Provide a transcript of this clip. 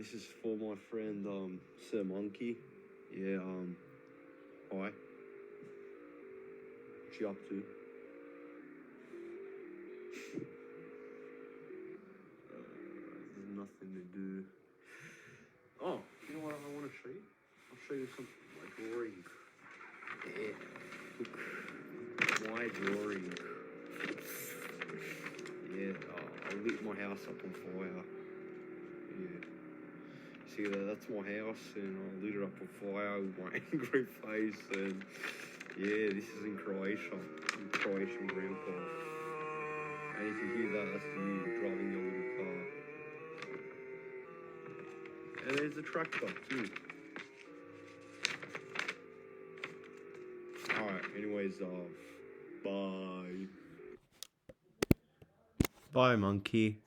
this is for my friend, Sir Monkey. Yeah, hi. What you up to? There's nothing to do. Oh, you know what I want to show you? I'll show you some my drawing. Yeah, look, my drawing. Yeah, I lit my house up on fire. Yeah. See that's my house, and I lit it up on fire with my angry face, and yeah, this is in Croatia, in Croatian grandpa. And if you hear that, that's you driving your little car. And there's a tractor too. Alright, anyways, bye. Bye, monkey.